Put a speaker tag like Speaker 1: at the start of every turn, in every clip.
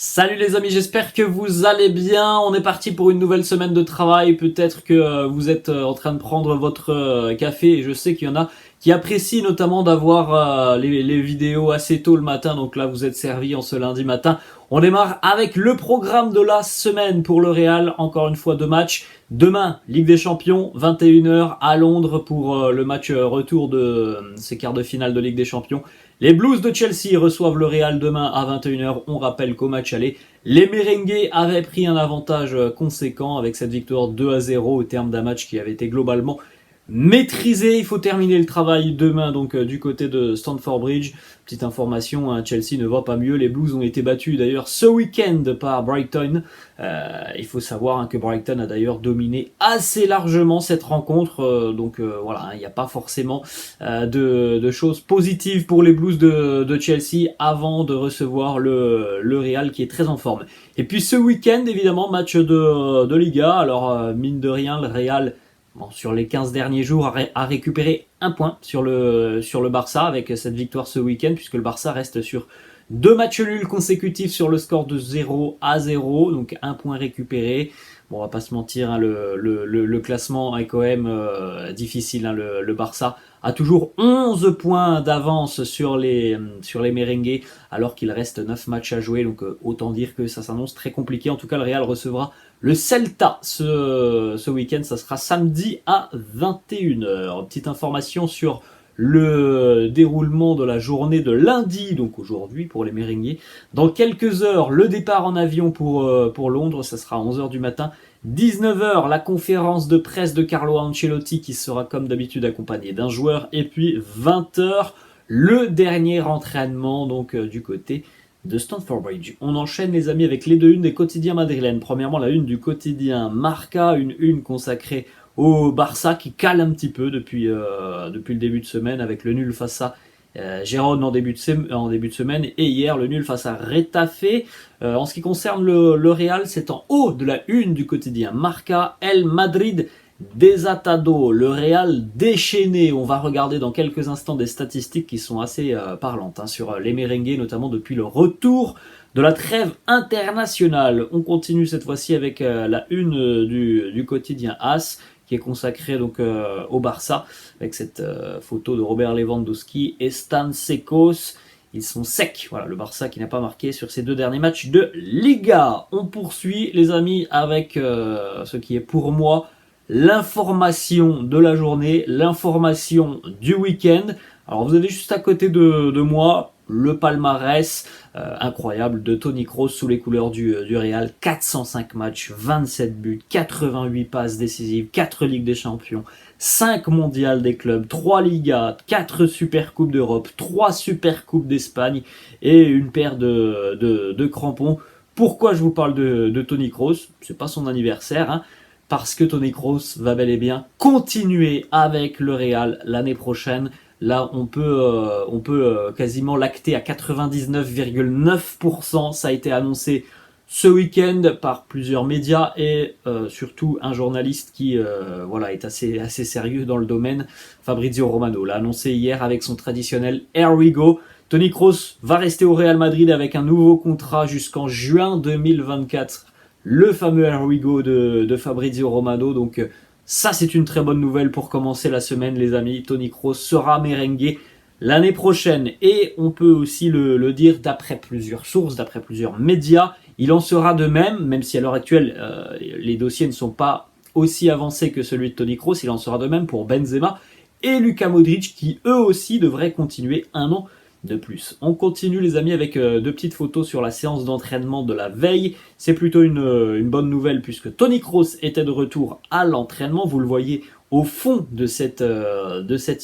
Speaker 1: Salut les amis, j'espère que vous allez bien. On est parti pour une nouvelle semaine de travail. Peut-être que vous êtes en train de prendre votre café et je sais qu'il y en a qui apprécient notamment d'avoir les vidéos assez tôt le matin. Donc là, vous êtes servis en ce lundi matin. On démarre avec le programme de la semaine pour le Real. Encore une fois, 2 matchs. Demain, Ligue des Champions, 21h à Londres pour le match retour de ces quarts de finale de Ligue des Champions. Les Blues de Chelsea reçoivent le Real demain à 21h. On rappelle qu'au match aller, les Merengues avaient pris un avantage conséquent avec cette victoire 2-0 au terme d'un match qui avait été globalement maîtrisé. Il faut terminer le travail demain donc du côté de Stamford Bridge. Petite information, hein, Chelsea ne va pas mieux. Les Blues ont été battus d'ailleurs ce week-end par Brighton. Il faut savoir que Brighton a d'ailleurs dominé assez largement cette rencontre. Voilà, il n'y a pas forcément de choses positives pour les Blues de Chelsea avant de recevoir le Real qui est très en forme. Et puis ce week-end, évidemment, match de Liga. Alors, mine de rien, le Real... Bon, sur les 15 derniers jours, a récupéré un point sur le Barça avec cette victoire ce week-end, puisque le Barça reste sur 2 matchs nuls consécutifs sur le score de 0-0, donc un point récupéré. Bon, on va pas se mentir, hein, le classement est quand même difficile. Hein, le Barça a toujours 11 points d'avance sur les Merengues, alors qu'il reste 9 matchs à jouer. Donc autant dire que ça s'annonce très compliqué. En tout cas, le Real recevra le Celta ce week-end. Ça sera samedi à 21h. Petite information sur le déroulement de la journée de lundi, donc aujourd'hui pour les Merengues. Dans quelques heures, le départ en avion pour Londres, ça sera à 11h du matin. 19h, la conférence de presse de Carlo Ancelotti qui sera comme d'habitude accompagné d'un joueur. Et puis 20h, le dernier entraînement donc du côté de Stamford Bridge. On enchaîne les amis avec les deux unes des quotidiens madrilènes. Premièrement, la une du quotidien Marca, une une consacrée au Barça qui cale un petit peu depuis le début de semaine avec le nul face à Gérone en début de semaine et hier le nul face à Retafe. En ce qui concerne le Real, c'est en haut de la une du quotidien Marca, El Madrid desatado, le Real déchaîné. On va regarder dans quelques instants des statistiques qui sont assez parlantes sur les Merengues, notamment depuis le retour de la trêve internationale. On continue cette fois-ci avec la une du quotidien AS qui est consacrée donc au Barça avec cette photo de Robert Lewandowski et Stan Sekos. Ils sont secs. Voilà, le Barça qui n'a pas marqué sur ces 2 derniers matchs de Liga. On poursuit les amis avec ce qui est pour moi l'information de la journée, l'information du week-end. Alors vous avez juste à côté de moi le palmarès incroyable de Toni Kroos sous les couleurs du Real. 405 matchs, 27 buts, 88 passes décisives, 4 Ligues des Champions, 5 mondiales des clubs, 3 Ligas, 4 Super Coupes d'Europe, 3 Super Coupes d'Espagne et une paire de crampons. Pourquoi je vous parle de Toni Kroos? C'est pas son anniversaire, hein, parce que Toni Kroos va bel et bien continuer avec le Real l'année prochaine. Là, on peut quasiment l'acter à 99,9%. Ça a été annoncé ce week-end par plusieurs médias et surtout un journaliste qui est assez sérieux dans le domaine, Fabrizio Romano. L'a annoncé hier avec son traditionnel Here we go. Toni Kroos va rester au Real Madrid avec un nouveau contrat jusqu'en juin 2024. Le fameux Here we go de Fabrizio Romano. Donc ça, c'est une très bonne nouvelle pour commencer la semaine, les amis. Toni Kroos sera merengue l'année prochaine. Et on peut aussi le dire d'après plusieurs sources, d'après plusieurs médias. Il en sera de même, même si à l'heure actuelle, les dossiers ne sont pas aussi avancés que celui de Toni Kroos. Il en sera de même pour Benzema et Luka Modric, qui eux aussi devraient continuer un an de plus. On continue les amis avec 2 petites photos sur la séance d'entraînement de la veille. C'est plutôt une bonne nouvelle puisque Toni Kroos était de retour à l'entraînement. Vous le voyez au fond de cette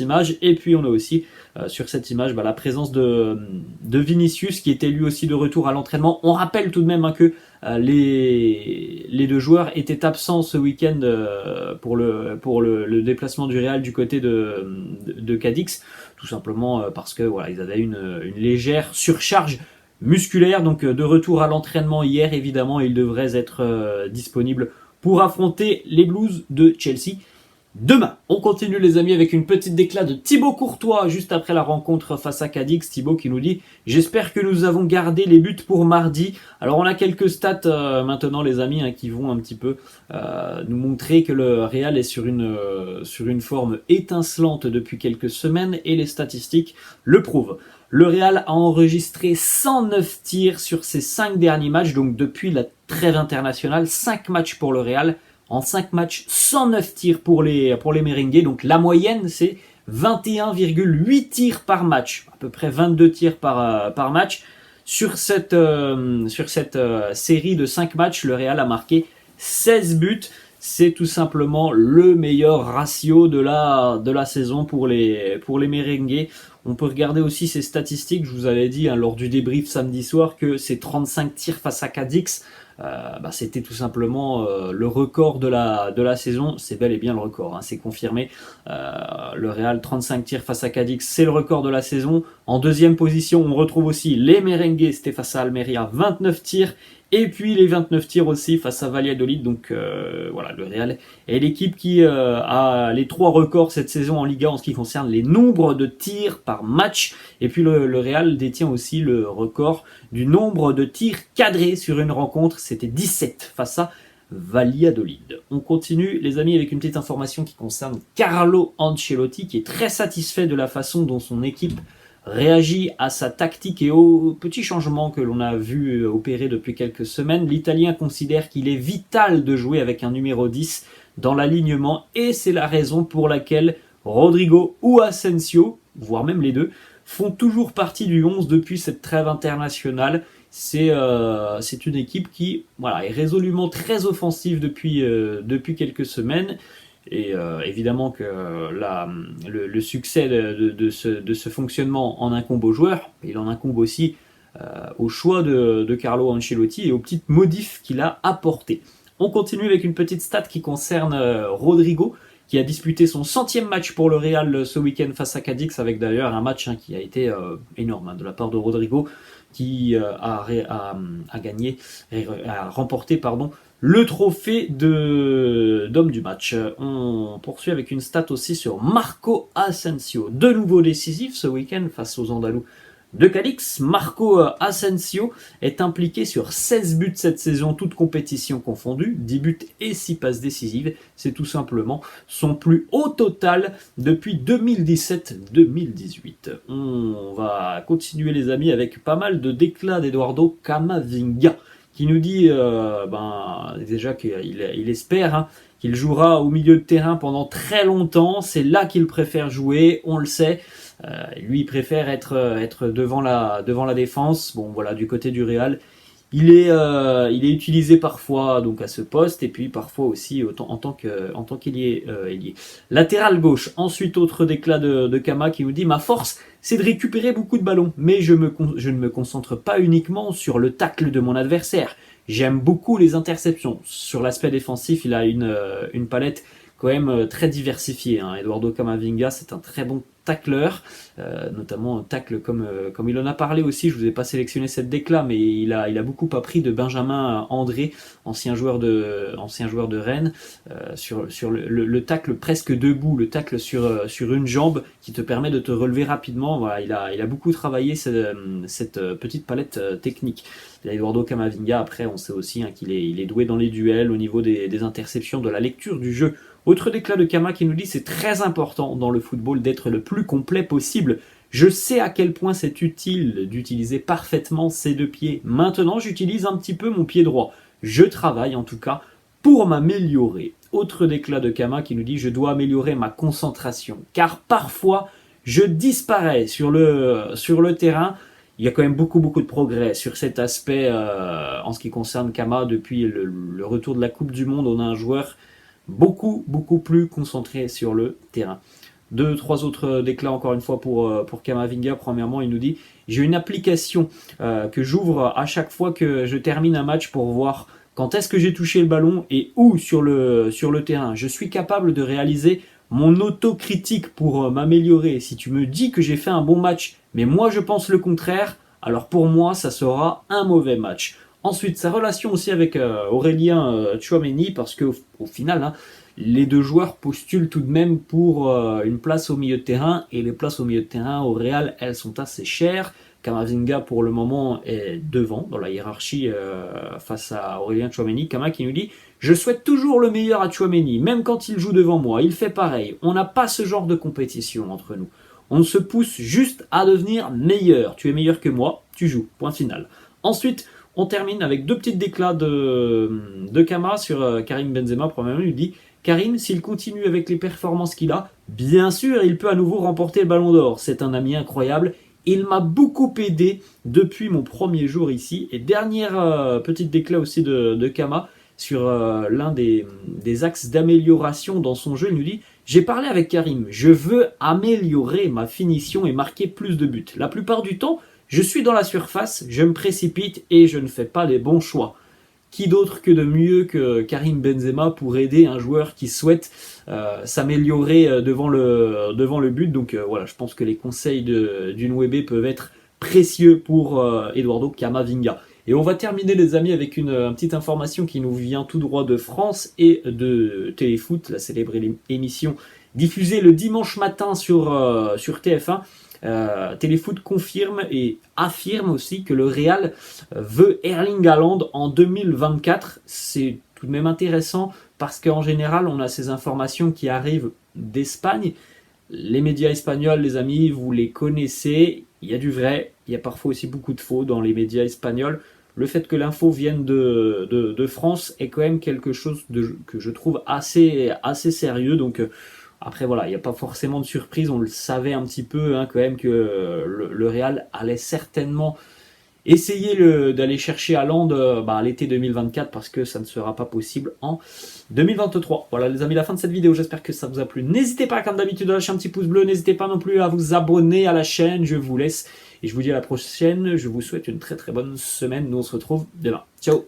Speaker 1: image. Et puis on a aussi sur cette image la présence de Vinicius qui était lui aussi de retour à l'entraînement. On rappelle tout de même que les 2 joueurs étaient absents ce week-end pour le déplacement du Real du côté de Cadix, tout simplement parce que voilà, ils avaient une légère surcharge musculaire. Donc de retour à l'entraînement hier, évidemment, ils devraient être disponibles pour affronter les Blues de Chelsea demain. On continue les amis avec une petite déclat de Thibaut Courtois juste après la rencontre face à Cadix. Thibaut qui nous dit « J'espère que nous avons gardé les buts pour mardi ». Alors on a quelques stats maintenant les amis qui vont un petit peu nous montrer que le Real est sur une forme étincelante depuis quelques semaines et les statistiques le prouvent. Le Real a enregistré 109 tirs sur ses 5 derniers matchs, donc depuis la trêve internationale, 5 matchs pour le Real. En 5 matchs, 109 tirs pour les merengues. Donc la moyenne, c'est 21,8 tirs par match. À peu près 22 tirs par match. Sur cette série de 5 matchs, le Real a marqué 16 buts. C'est tout simplement le meilleur ratio de la saison pour les merengues. On peut regarder aussi ses statistiques. Je vous avais dit lors du débrief samedi soir que ces 35 tirs face à Cadix, c'était tout simplement le record de la saison. C'est bel et bien le record, c'est confirmé. Le Real 35 tirs face à Cadix, c'est le record de la saison. En deuxième position, on retrouve aussi les merengues, c'était face à Almeria, 29 tirs. Et puis les 29 tirs aussi face à Valladolid. Donc voilà, le Real est l'équipe qui a les 3 records cette saison en Liga en ce qui concerne les nombres de tirs par match. Et puis le Real détient aussi le record du nombre de tirs cadrés sur une rencontre. C'était 17 face à Valladolid. On continue les amis avec une petite information qui concerne Carlo Ancelotti qui est très satisfait de la façon dont son équipe réagit à sa tactique et aux petits changements que l'on a vu opérer depuis quelques semaines. L'Italien considère qu'il est vital de jouer avec un numéro 10 dans l'alignement et c'est la raison pour laquelle Rodrigo ou Asensio, voire même les deux, font toujours partie du 11 depuis cette trêve internationale. C'est une équipe qui est résolument très offensive depuis quelques semaines. Et évidemment que le succès de ce fonctionnement en incombe aux joueurs, il en incombe aussi au choix de Carlo Ancelotti et aux petites modifs qu'il a apportés. On continue avec une petite stat qui concerne Rodrigo, qui a disputé son 100e match pour le Real ce week-end face à Cadix, avec d'ailleurs un match qui a été énorme de la part de Rodrigo, qui a remporté le trophée d'homme du match. On poursuit avec une stat aussi sur Marco Asensio, de nouveau décisif ce week-end face aux Andalous de Cadix. Marco Asensio est impliqué sur 16 buts cette saison, toutes compétitions confondues, 10 buts et 6 passes décisives. C'est tout simplement son plus haut total depuis 2017-2018. On va continuer les amis avec pas mal de déclats d'Eduardo Camavinga, qui nous dit déjà qu'il espère qu'il jouera au milieu de terrain pendant très longtemps. C'est là qu'il préfère jouer, on le sait. Lui, il préfère être devant la défense. Bon, voilà, du côté du Real, il est utilisé parfois donc à ce poste et puis parfois aussi en tant qu'ailier. Latéral gauche. Ensuite, autre déclat de Kama qui nous dit: ma force, c'est de récupérer beaucoup de ballons, mais je ne me concentre pas uniquement sur le tacle de mon adversaire. J'aime beaucoup les interceptions. Sur l'aspect défensif, il a une palette quand même très diversifiée. Eduardo Camavinga, c'est un très bon tacleur, notamment un tacle comme il en a parlé aussi. Je vous ai pas sélectionné cette décla, mais il a beaucoup appris de Benjamin André, ancien joueur de Rennes, sur le tacle presque debout, le tacle sur une jambe qui te permet de te relever rapidement. Voilà, il a beaucoup travaillé cette petite palette technique. Eduardo Camavinga, après on sait aussi qu'il est doué dans les duels, au niveau des interceptions, de la lecture du jeu. Autre déclat de Kama qui nous dit: c'est très important dans le football d'être le plus complet possible. Je sais à quel point c'est utile d'utiliser parfaitement ses deux pieds. Maintenant, j'utilise un petit peu mon pied droit. Je travaille en tout cas pour m'améliorer. Autre déclat de Kama qui nous dit: je dois améliorer ma concentration, car parfois je disparais sur le terrain. Il y a quand même beaucoup de progrès sur cet aspect en ce qui concerne Kama. Depuis le retour de la Coupe du Monde, on a un joueur beaucoup plus concentré sur le terrain. 2-3 autres déclats encore une fois pour Camavinga. Premièrement, il nous dit: j'ai une application que j'ouvre à chaque fois que je termine un match pour voir quand est-ce que j'ai touché le ballon et où sur le terrain. Je suis capable de réaliser mon autocritique pour m'améliorer. Si tu me dis que j'ai fait un bon match, mais moi je pense le contraire, alors pour moi ça sera un mauvais match. Ensuite, sa relation aussi avec Aurélien Tchouaméni, parce qu'au au final, hein, les deux joueurs postulent tout de même pour une place au milieu de terrain, et les places au milieu de terrain au Real, elles sont assez chères. Kamavinga, pour le moment, est devant dans la hiérarchie face à Aurélien Tchouaméni. Kama qui nous dit « Je souhaite toujours le meilleur à Tchouaméni, même quand il joue devant moi. Il fait pareil. On n'a pas ce genre de compétition entre nous. On se pousse juste à devenir meilleur. Tu es meilleur que moi, tu joues. Point final. » Ensuite, on termine avec deux petites déclats de Kama sur Karim Benzema. Premièrement, il dit « Karim, s'il continue avec les performances qu'il a, bien sûr, il peut à nouveau remporter le Ballon d'Or. C'est un ami incroyable. Il m'a beaucoup aidé depuis mon premier jour ici. » Et dernière petite déclat aussi de Kama sur l'un des axes d'amélioration dans son jeu. Il nous dit « J'ai parlé avec Karim. Je veux améliorer ma finition et marquer plus de buts. La plupart du temps, je suis dans la surface, je me précipite et je ne fais pas les bons choix. » Qui d'autre que de mieux que Karim Benzema pour aider un joueur qui souhaite s'améliorer devant le but. Donc voilà, je pense que les conseils du Nwebe peuvent être précieux pour Eduardo Camavinga. Et on va terminer les amis avec une petite information qui nous vient tout droit de France et de Téléfoot, la célèbre émission diffusée le dimanche matin sur TF1. Téléfoot confirme et affirme aussi que le Real veut Erling Haaland en 2024. C'est tout de même intéressant parce qu'en général, on a ces informations qui arrivent d'Espagne. Les médias espagnols, les amis, vous les connaissez. Il y a du vrai, il y a parfois aussi beaucoup de faux dans les médias espagnols. Le fait que l'info vienne de France est quand même quelque chose que je trouve assez sérieux. Donc après voilà, il n'y a pas forcément de surprise, on le savait un petit peu hein, quand même que le Real allait certainement essayer d'aller chercher Haaland à l'été 2024 parce que ça ne sera pas possible en 2023. Voilà les amis, la fin de cette vidéo, j'espère que ça vous a plu. N'hésitez pas comme d'habitude à lâcher un petit pouce bleu, n'hésitez pas non plus à vous abonner à la chaîne, je vous laisse et je vous dis à la prochaine, je vous souhaite une très très bonne semaine, nous on se retrouve demain. Ciao.